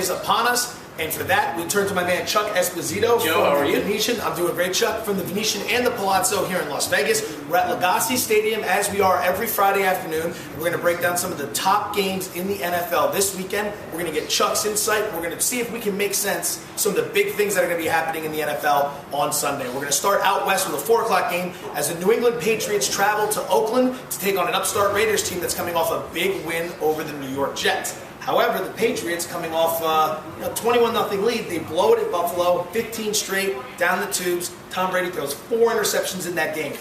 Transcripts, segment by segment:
is upon us. And for that, we turn to my man Chuck Esposito from the Venetian. I'm doing great, Chuck, from the Venetian and the Palazzo here in Las Vegas. We're at Lagasse Stadium, as we are every Friday afternoon. We're going to break down some of the top games in the NFL this weekend. We're going to get Chuck's insight. We're going to see if we can make sense some of the big things that are going to be happening in the NFL on Sunday. We're going to start out west with a 4 o'clock game as the New England Patriots travel to Oakland to take on an upstart Raiders team that's coming off a big win over the New York Jets. However, the Patriots coming off a 21-0 lead, they blow it at Buffalo, 15 straight, down the tubes. Tom Brady throws 4 interceptions in that game.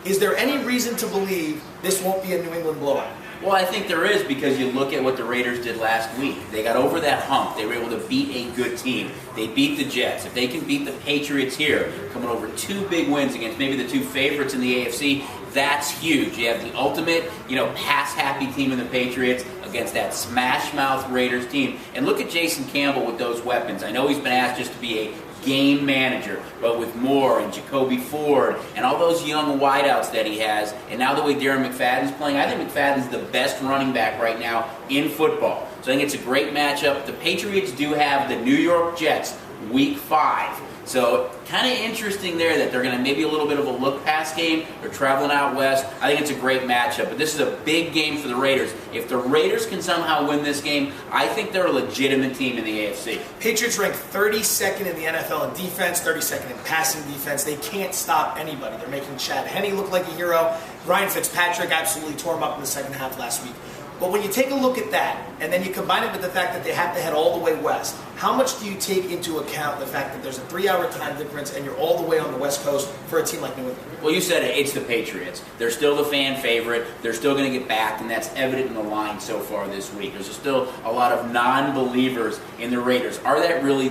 Is there any reason to believe this won't be a New England blowout? Well, I think there is, because you look at what the Raiders did last week. They got over that hump. They were able to beat a good team. They beat the Jets. If they can beat the Patriots here, coming over 2 big wins against maybe the 2 favorites in the AFC, that's huge. You have the ultimate, pass-happy team in the Patriots against that smash-mouth Raiders team. And look at Jason Campbell with those weapons. I know he's been asked just to be a game manager, but with Moore and Jacoby Ford and all those young wideouts that he has, and now the way Darren McFadden's playing, I think McFadden's the best running back right now in football. So I think it's a great matchup. The Patriots do have the New York Jets week 5. So kind of interesting there that they're going to maybe a little bit of a look-pass game. They're traveling out west. I think it's a great matchup. But this is a big game for the Raiders. If the Raiders can somehow win this game, I think they're a legitimate team in the AFC. Patriots rank 32nd in the NFL in defense, 32nd in passing defense. They can't stop anybody. They're making Chad Henne look like a hero. Ryan Fitzpatrick absolutely tore him up in the second half last week. But when you take a look at that, and then you combine it with the fact that they have to head all the way west, how much do you take into account the fact that there's a 3-hour time difference and you're all the way on the West Coast for a team like New England? Well, you said it. It's the Patriots. They're still the fan favorite. They're still going to get backed, and that's evident in the line so far this week. There's still a lot of non-believers in the Raiders. Are they really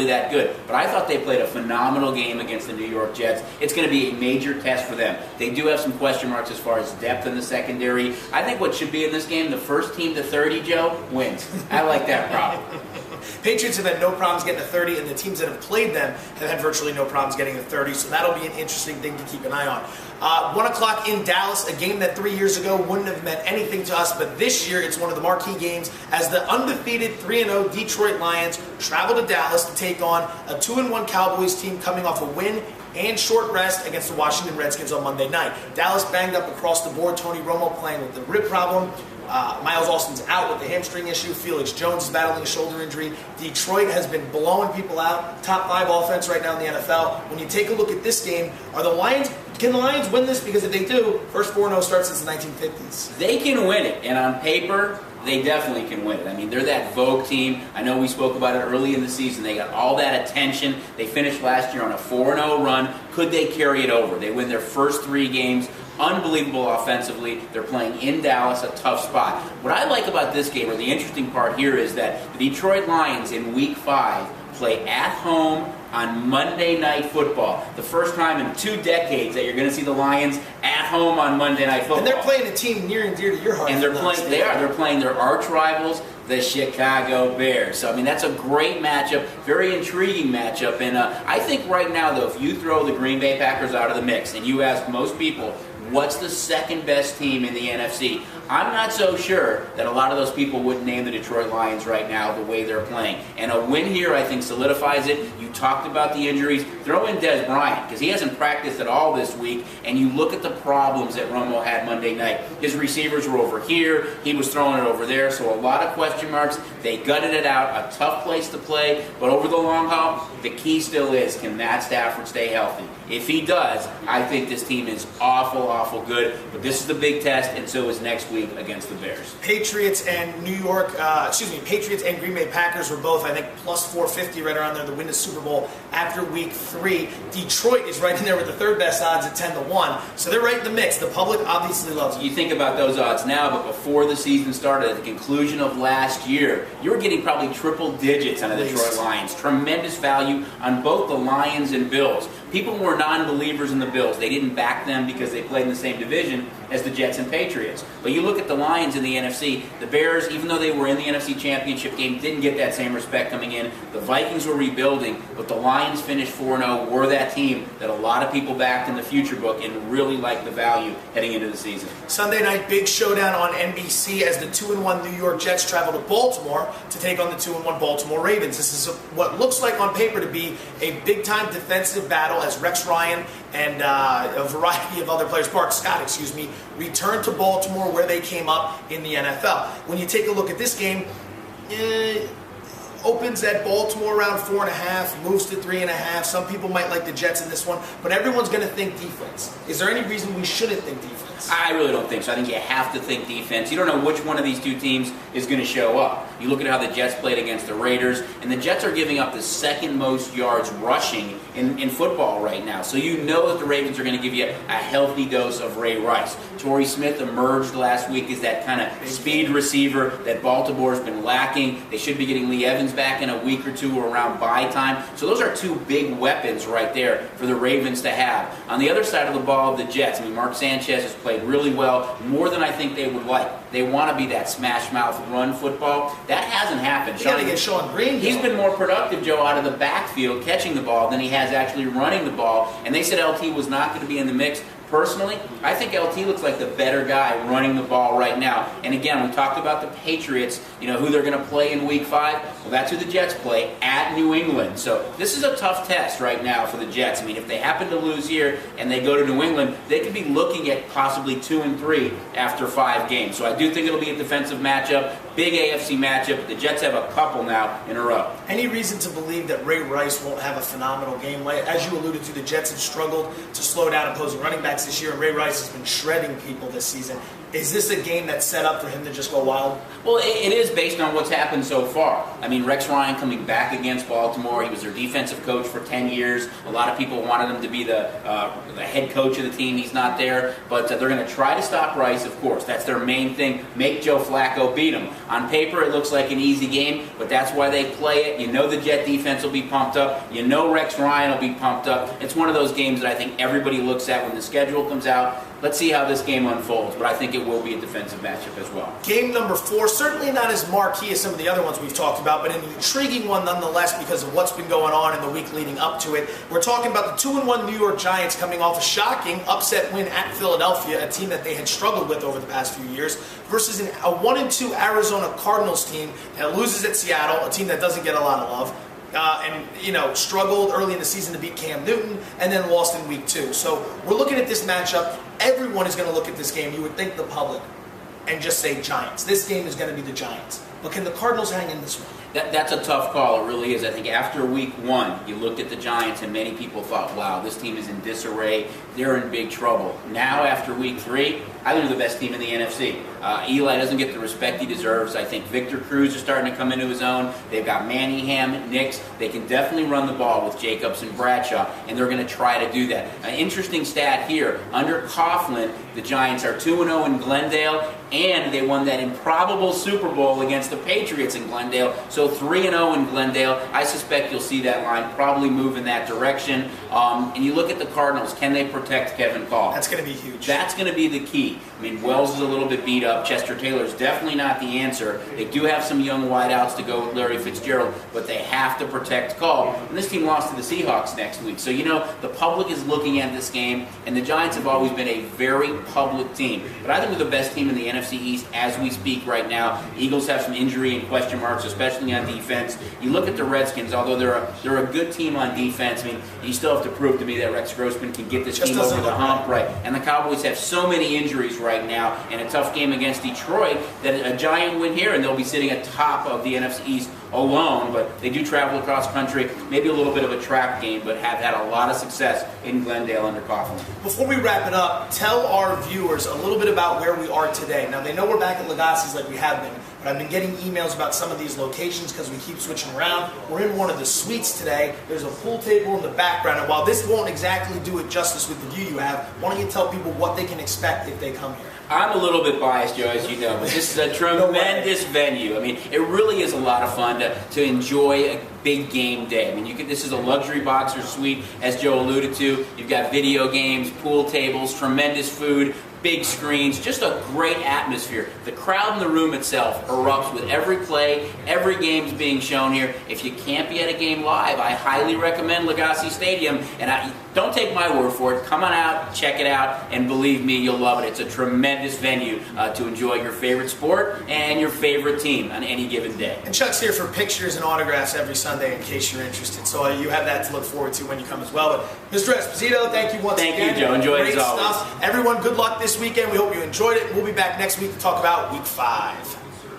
that good? But I thought they played a phenomenal game against the New York Jets. It's going to be a major test for them. They do have some question marks as far as depth in the secondary. I think what should be in this game, the first team to 30, Joe, wins. I like that problem. Patriots have had no problems getting to 30, and the teams that have played them have had virtually no problems getting to 30, so that'll be an interesting thing to keep an eye on. 1 o'clock in Dallas, a game that 3 years ago wouldn't have meant anything to us, but this year it's one of the marquee games as the undefeated 3-0 Detroit Lions travel to Dallas to take on a 2-1 Cowboys team coming off a win and short rest against the Washington Redskins on Monday night. Dallas banged up across the board. Tony Romo playing with the rib problem. Miles Austin's out with the hamstring issue. Felix Jones is battling a shoulder injury. Detroit has been blowing people out. Top 5 offense right now in the NFL. When you take a look at this game, can the Lions win this? Because if they do, first 4-0 start since the 1950s. They can win it, and on paper, they definitely can win it. I mean, they're that Vogue team. I know we spoke about it early in the season. They got all that attention. They finished last year on a 4-0 run. Could they carry it over? They win their first 3 games. Unbelievable offensively. They're playing in Dallas, a tough spot. What I like about this game, or the interesting part here, is that the Detroit Lions in Week 5 play at home on Monday Night Football. The first time in 2 decades that you're going to see the Lions at home on Monday Night Football. And they're playing a team near and dear to your heart. And they're playing their arch rivals, the Chicago Bears. So, I mean, that's a great matchup, very intriguing matchup. And I think right now, though, if you throw the Green Bay Packers out of the mix and you ask most people, what's the second best team in the NFC? I'm not so sure that a lot of those people would name the Detroit Lions right now the way they're playing. And a win here, I think, solidifies it. You talked about the injuries. Throw in Des Bryant, because he hasn't practiced at all this week. And you look at the problems that Romo had Monday night. His receivers were over here. He was throwing it over there. So a lot of question marks. They gutted it out. A tough place to play. But over the long haul, the key still is, can Matt Stafford stay healthy? If he does, I think this team is awful good. But this is the big test, and so is next week against the Bears. Patriots and Patriots and Green Bay Packers were both, I think, plus 450 right around there to win the Super Bowl after Week 3. Detroit is right in there with the 3rd best odds at 10-1. So they're right in the mix. The public obviously loves it. You think about those odds now, but before the season started, at the conclusion of last year, you were getting probably triple digits on the Detroit Lions. Tremendous value on both the Lions and Bills. People were non-believers in the Bills. They didn't back them because they played in the same division as the Jets and Patriots. But you look at the Lions in the NFC, the Bears, even though they were in the NFC Championship game, didn't get that same respect coming in. The Vikings were rebuilding, but the Lions finished 4-0, were that team that a lot of people backed in the future book and really liked the value heading into the season. Sunday night, big showdown on NBC as the 2-1 New York Jets travel to Baltimore to take on the 2-1 Baltimore Ravens. This is what looks like on paper to be a big-time defensive battle as Rex Ryan and a variety of other players, Bart Scott, return to Baltimore where they came up in the NFL. When you take a look at this game, opens at Baltimore around 4.5, moves to 3.5. Some people might like the Jets in this one, but everyone's going to think defense. Is there any reason we shouldn't think defense? I really don't think so. I think you have to think defense. You don't know which one of these two teams is going to show up. You look at how the Jets played against the Raiders, and the Jets are giving up the second most yards rushing in football right now. So you know that the Ravens are going to give you a healthy dose of Ray Rice. Torrey Smith emerged last week as that kind of speed receiver that Baltimore's been lacking. They should be getting Lee Evans back in a week or two or around bye time. So those are two big weapons right there for the Ravens to have. On the other side of the ball, the Jets, Mark Sanchez has played really well, more than I think they would like. They want to be that smash mouth run football. That hasn't happened. You got to get Sean Green. He's been more productive, Joe, out of the backfield catching the ball than he has actually running the ball. And they said LT was not going to be in the mix. Personally, I think LT looks like the better guy running the ball right now. And again, we talked about the Patriots, who they're going to play in Week 5. Well, that's who the Jets play at New England. So this is a tough test right now for the Jets. If they happen to lose here and they go to New England, they could be looking at possibly 2-3 after 5 games. So I do think it'll be a defensive matchup, big AFC matchup. The Jets have a couple now in a row. Any reason to believe that Ray Rice won't have a phenomenal game? As you alluded to, the Jets have struggled to slow down opposing running backs this year, and Ray Rice has been shredding people this season. Is this a game that's set up for him to just go wild? Well, it is based on what's happened so far. Rex Ryan coming back against Baltimore. He was their defensive coach for 10 years. A lot of people wanted him to be the head coach of the team. He's not there. But they're going to try to stop Rice, of course. That's their main thing. Make Joe Flacco beat him. On paper, it looks like an easy game, but that's why they play it. The Jet defense will be pumped up. Rex Ryan will be pumped up. It's one of those games that I think everybody looks at when the schedule comes out. Let's see how this game unfolds, but I think it will be a defensive matchup as well. Game number 4, certainly not as marquee as some of the other ones we've talked about, but an intriguing one nonetheless because of what's been going on in the week leading up to it. We're talking about the 2-1 New York Giants coming off a shocking upset win at Philadelphia, a team that they had struggled with over the past few years, versus a 1-2 Arizona Cardinals team that loses at Seattle, a team that doesn't get a lot of love. Struggled early in the season to beat Cam Newton and then lost in Week 2. So we're looking at this matchup. Everyone is going to look at this game, you would think the public, and just say Giants. This game is going to be the Giants. But can the Cardinals hang in this one? That's a tough call. It really is. I think after Week 1, you looked at the Giants and many people thought, wow, this team is in disarray. They're in big trouble. Now after Week 3, I think they're the best team in the NFC. Eli doesn't get the respect he deserves. I think Victor Cruz is starting to come into his own. They've got Manningham, Nix. They can definitely run the ball with Jacobs and Bradshaw, and they're going to try to do that. An interesting stat here. Under Coughlin, the Giants are 2-0 in Glendale, and they won that improbable Super Bowl against the Patriots in Glendale. So 3-0 in Glendale. I suspect you'll see that line probably move in that direction. And you look at the Cardinals. Can they protect Kevin Kolb? That's going to be huge. That's going to be the key. Wells is a little bit beat up. Chester Taylor is definitely not the answer. They do have some young wideouts to go with Larry Fitzgerald, but they have to protect Kolb. And this team lost to the Seahawks next week. So, the public is looking at this game, and the Giants have always been a very public team. But I think they're the best team in the NFC East as we speak right now. Eagles have some injury and question marks, especially on defense. You look at the Redskins, although they're a good team on defense, you still have to prove to me that Rex Grossman can get this team over the hump. Right. And the Cowboys have so many injuries right now, and a tough game against Detroit, that a Giant win here, and they'll be sitting atop of the NFC East alone, but they do travel across country, maybe a little bit of a trap game, but have had a lot of success in Glendale under Coughlin. Before we wrap it up, tell our viewers a little bit about where we are today. Now, they know we're back at Lagasse's like we have been, but I've been getting emails about some of these locations because we keep switching around. We're in one of the suites today. There's a pool table in the background, and while this won't exactly do it justice with the view you have, why don't you tell people what they can expect if they come here? I'm a little bit biased, Joe, as you know, but this is a tremendous venue. It really is a lot of fun to enjoy a big game day. I mean, this is a luxury boxer suite, as Joe alluded to. You've got video games, pool tables, tremendous food, big screens, just a great atmosphere. The crowd in the room itself erupts with every play, every game's being shown here. If you can't be at a game live, I highly recommend Lagasse Stadium, and don't take my word for it. Come on out, check it out, and believe me, you'll love it. It's a tremendous venue to enjoy your favorite sport and your favorite team on any given day. And Chuck's here for pictures and autographs every Sunday in case you're interested. So you have that to look forward to when you come as well. But Mr. Esposito, thank you once again. Thank you, Joe. Enjoy it as always. Great stuff. Everyone, good luck this weekend. We hope you enjoyed it. We'll be back next week to talk about Week 5.